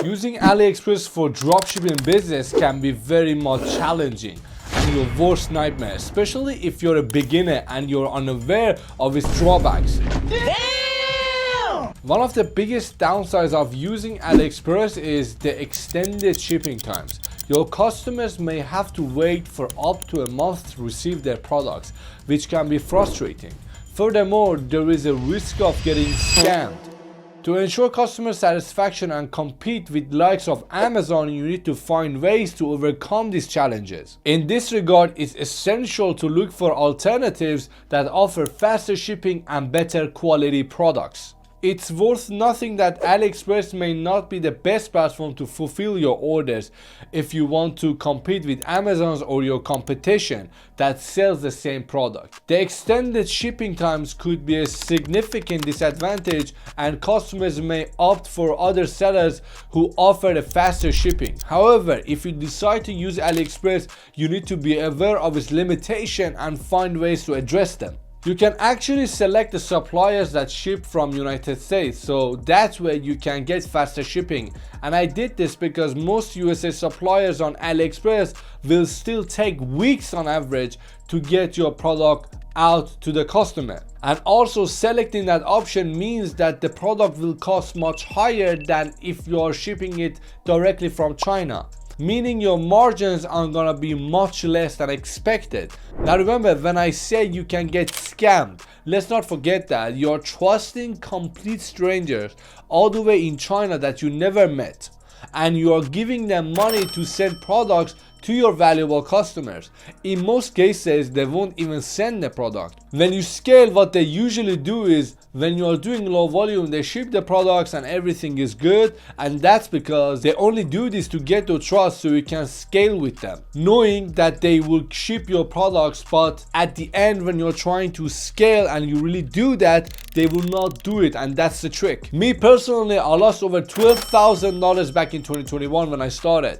Using AliExpress for dropshipping business can be very much challenging and your worst nightmare, especially if you're a beginner and you're unaware of its drawbacks. One of the biggest downsides of using AliExpress is the extended shipping times. Your customers may have to wait for up to a month to receive their products, which can be frustrating. Furthermore, there is a risk of getting scammed. To ensure customer satisfaction and compete with likes of Amazon, you need to find ways to overcome these challenges. In this regard, it's essential to look for alternatives that offer faster shipping and better quality products. It's worth noting that AliExpress may not be the best platform to fulfill your orders if you want to compete with Amazon's or your competition that sells the same product. The extended shipping times could be a significant disadvantage, and customers may opt for other sellers who offer a faster shipping. However, if you decide to use AliExpress, you need to be aware of its limitation and find ways to address them. You can actually select the suppliers that ship from United States, so that's where you can get faster shipping. And I did this because most USA suppliers on AliExpress will still take weeks on average to get your product out to the customer. And also selecting that option means that the product will cost much higher than if you are shipping it directly from China, meaning your margins are gonna be much less than expected. Now remember, when I say you can get scammed, let's not forget that you're trusting complete strangers all the way in China that you never met, and you are giving them money to send products to your valuable customers. In most cases, they won't even send the product. When you scale, what they usually do is, when you are doing low volume, they ship the products and everything is good, and that's because they only do this to get your trust so you can scale with them, knowing that they will ship your products, but at the end when you're trying to scale and you really do that, they will not do it, and that's the trick. Me personally, I lost over $12,000 back in 2021 when I started.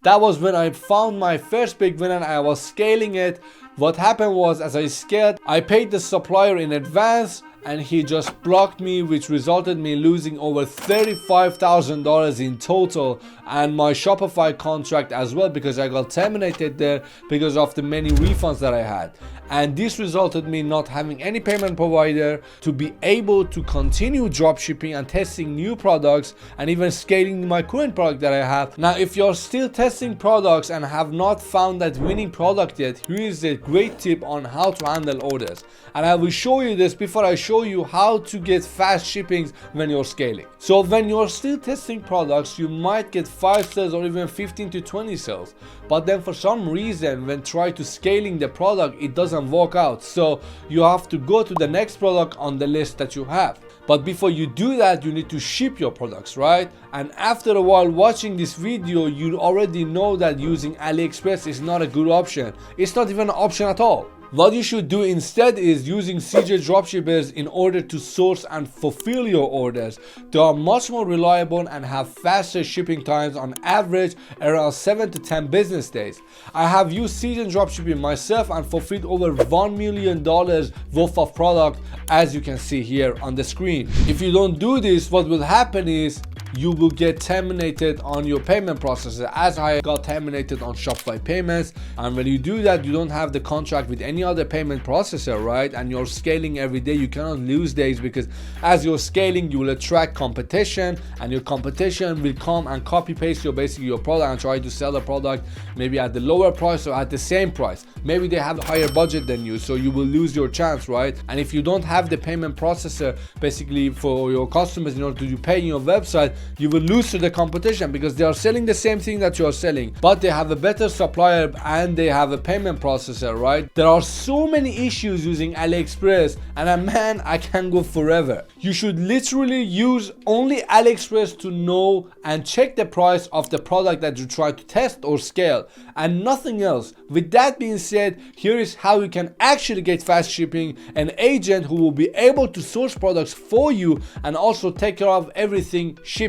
That was when I found my first big win and I was scaling it. What happened was, as I scaled, I paid the supplier in advance and he just blocked me, which resulted me losing over $35,000 in total, and my Shopify contract as well, because I got terminated there because of the many refunds that I had. And this resulted me not having any payment provider to be able to continue dropshipping and testing new products and even scaling my current product that I have. Now, if you're still testing products and have not found that winning product yet, here is a great tip on how to handle orders. And I will show you this before I show you how to get fast shippings when you're scaling. So when you're still testing products, you might get 5 sales or even 15 to 20 sales. But then for some reason, when try to scaling the product, it doesn't work out. So you have to go to the next product on the list that you have. But before you do that, you need to ship your products, right? And after a while watching this video, you already know that using AliExpress is not a good option. It's not even an option at all. What you should do instead is using CJ dropshippers in order to source and fulfill your orders. They are much more reliable and have faster shipping times, on average around 7 to 10 business days. I have used CJ dropshipping myself and fulfilled over $1 million worth of product, as you can see here on the screen. If you don't do this, what will happen is you will get terminated on your payment processor, as I got terminated on Shopify payments. And when you do that, you don't have the contract with any other payment processor, right? And you're scaling every day. You cannot lose days, because as you're scaling, you will attract competition, and your competition will come and copy paste your product and try to sell the product maybe at the lower price or at the same price. Maybe they have a higher budget than you, so you will lose your chance, right? And if you don't have the payment processor basically for your customers in order to pay your website, you will lose to the competition, because they are selling the same thing that you are selling, but they have a better supplier and they have a payment processor, right? There are so many issues using AliExpress, and man, I can go forever. You should literally use only AliExpress to know and check the price of the product that you try to test or scale, and nothing else. With that being said, here is how you can actually get fast shipping: an agent who will be able to source products for you and also take care of everything shipping.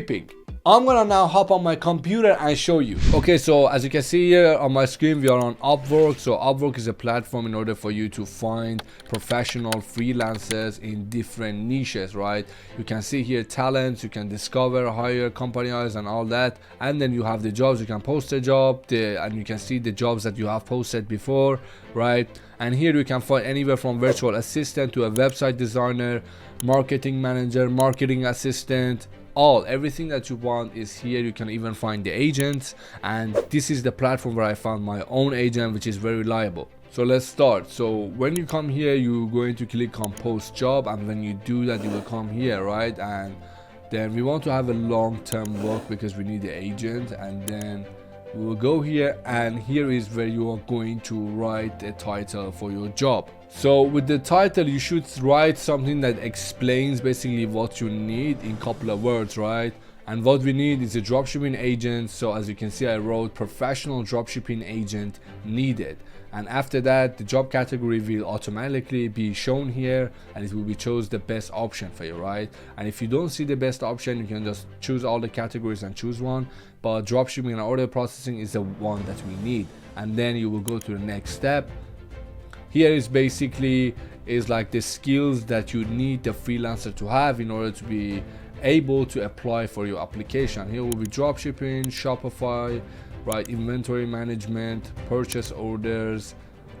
I'm gonna now hop on my computer and show you. Okay, so as you can see here on my screen, we are on Upwork. So Upwork is a platform in order for you to find professional freelancers in different niches, right? You can see here talents, you can discover, hire, companies and all that. And then you have the jobs, you can post a job and you can see the jobs that you have posted before, right? And here you can find anywhere from virtual assistant to a website designer, marketing manager, marketing assistant, everything that you want is here. You can even find the agents, and this is the platform where I found my own agent, which is very reliable. So let's start. So when you come here, you're going to click on post job, and when you do that, you will come here, right? And then we want to have a long-term work because we need the agent, and then we will go here, and here is where you are going to write a title for your job. So with the title, you should write something that explains basically what you need in a couple of words, right? And what we need is a dropshipping agent. So as you can see, I wrote professional dropshipping agent needed. And after that, the job category will automatically be shown here, and it will be chose the best option for you, right? And if you don't see the best option, you can just choose all the categories and choose one. But dropshipping and order processing is the one that we need. And then you will go to the next step. Here is basically like the skills that you need the freelancer to have in order to be able to apply for your application. Here will be dropshipping, Shopify, right, inventory management, purchase orders,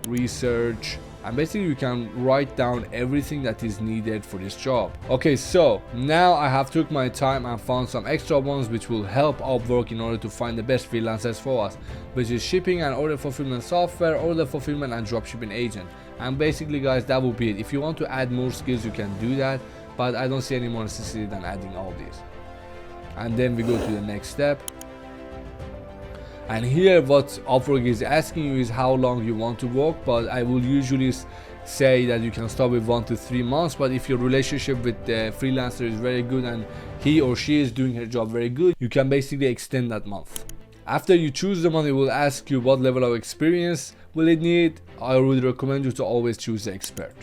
research, and basically you can write down everything that is needed for this job. Okay, so now I have took my time and found some extra ones which will help Upwork in order to find the best freelancers for us, which is shipping and order fulfillment software, order fulfillment and dropshipping agent. And basically guys, that will be it. If you want to add more skills, you can do that, but I don't see any more necessity than adding all these. And then we go to the next step. And here what Upwork is asking you is how long you want to work, but I will usually say that you can start with 1 to 3 months. But if your relationship with the freelancer is very good and he or she is doing her job very good, you can basically extend that month. After you choose the month, it will ask you what level of experience will it need. I would recommend you to always choose the expert,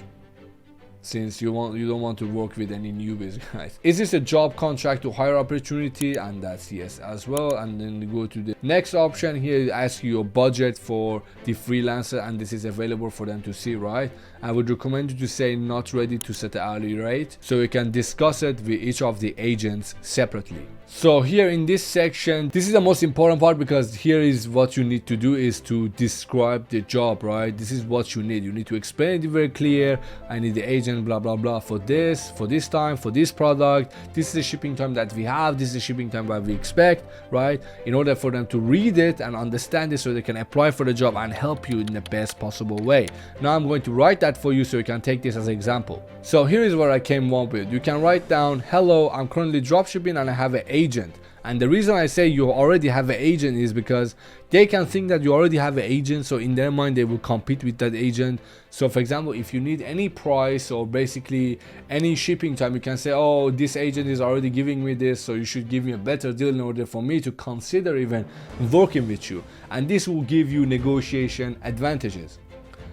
since you don't want to work with any newbies, guys. Is this a job contract to hire opportunity? And that's yes as well. And then you go to the next option here. It asks you your budget for the freelancer, and this is available for them to see, right? I would recommend you to say not ready to set an hourly rate, so you can discuss it with each of the agents separately. So here in this section, this is the most important part, because here is what you need to do is to describe the job, right? This is what you need. You need to explain it very clear. I need the agent blah blah blah for this time, for this product. This is the shipping time that we have. This is the shipping time that we expect, right? In order for them to read it and understand it, so they can apply for the job and help you in the best possible way. Now I'm going to write that for you so you can take this as an example. So here is what I came up with. You can write down, hello, I'm currently dropshipping and I have an agent. And the reason I say you already have an agent is because they can think that you already have an agent, so in their mind they will compete with that agent. So for example, if you need any price or basically any shipping time, you can say, oh, this agent is already giving me this, so you should give me a better deal in order for me to consider even working with you. And this will give you negotiation advantages.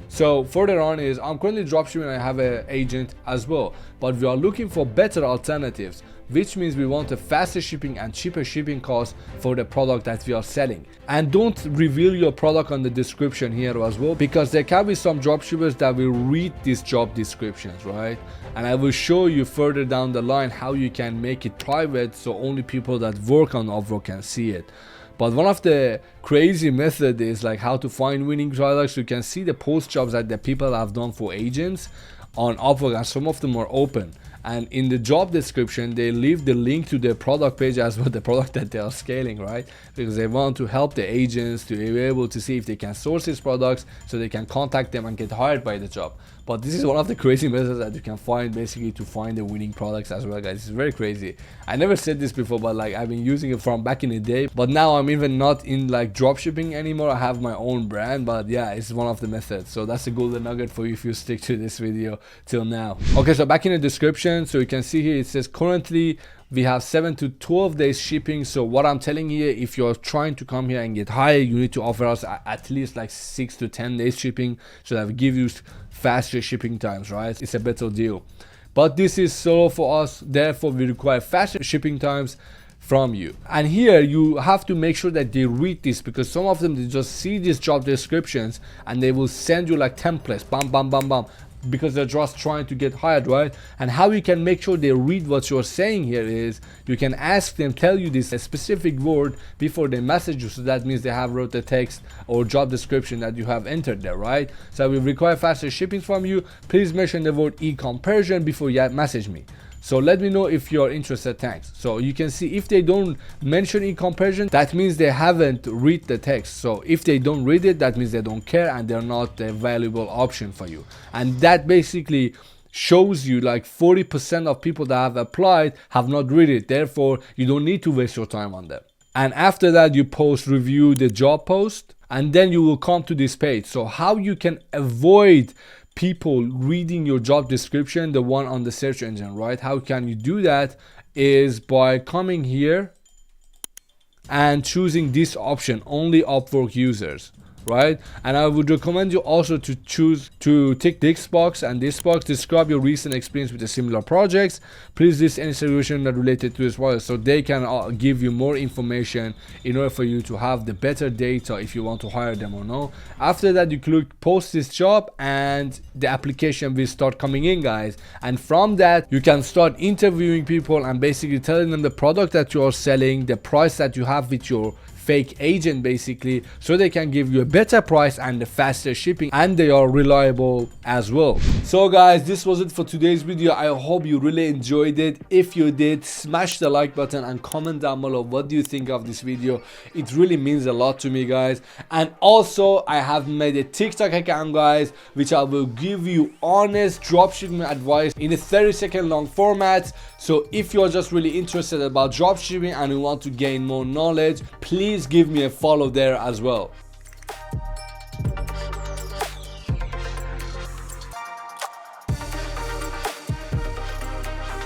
So further on is, I'm currently dropshipping and I have an agent as well, but we are looking for better alternatives, which means we want a faster shipping and cheaper shipping costs for the product that we are selling. And don't reveal your product on the description here as well, because there can be some dropshippers that will read these job descriptions, right? And I will show you further down the line how you can make it private, so only people that work on Upwork can see it. But one of the crazy method is like how to find winning products. You can see the post jobs that the people have done for agents on Upwork, and some of them are open. And in the job description, they leave the link to their product page as well, the product that they are scaling, right? Because they want to help the agents to be able to see if they can source these products so they can contact them and get hired by the job. But this is one of the crazy methods that you can find basically to find the winning products as well, guys. It's very crazy. I never said this before, but like I've been using it from back in the day, but now I'm even not in like dropshipping anymore. I have my own brand, but yeah, it's one of the methods. So that's a golden nugget for you if you stick to this video till now. Okay, so back in the description, so you can see here it says currently we have 7 to 12 days shipping. So what I'm telling you, if you're trying to come here and get hired, you need to offer us at least like 6 to 10 days shipping, so that we give you faster shipping times, right? It's a better deal. But this is solo for us, therefore we require faster shipping times, from you. And here you have to make sure that they read this, because some of them, they just see these job descriptions and they will send you like templates, bam bam bam bam, because they're just trying to get hired, right? And how you can make sure they read what you're saying here is you can ask them, tell you this a specific word before they message you. So that means they have wrote the text or job description that you have entered there, right? So we require faster shipping from you. Please mention the word Ecom Persian before you message me. So let me know if you're interested. Thanks. So you can see if they don't mention Ecom Persian, that means they haven't read the text. So if they don't read it, that means they don't care and they're not a valuable option for you. And that basically shows you like 40% of people that have applied have not read it. Therefore, you don't need to waste your time on them. And after that, you review the job post, and then you will come to this page. So how you can avoid people reading your job description, the one on the search engine, right? How can you do that is by coming here and choosing this option, only Upwork users, right? And I would recommend you also to tick this box and this box. Describe your recent experience with the similar projects. Please list any solution not related to this project, so they can give you more information in order for you to have the better data if you want to hire them or no. After that, you click post this job and the application will start coming in, guys. And from that, you can start interviewing people and basically telling them the product that you are selling, the price that you have with your fake agent, basically, so they can give you a better price and the faster shipping, and they are reliable as well. So guys, this was it for today's video. I hope you really enjoyed it. If you did, smash the like button and comment down below what do you think of this video. It really means a lot to me, guys. And also, I have made a TikTok account, guys, which I will give you honest dropshipping advice in a 30-second long format. So if you're just really interested about dropshipping and you want to gain more knowledge, please give me a follow there as well.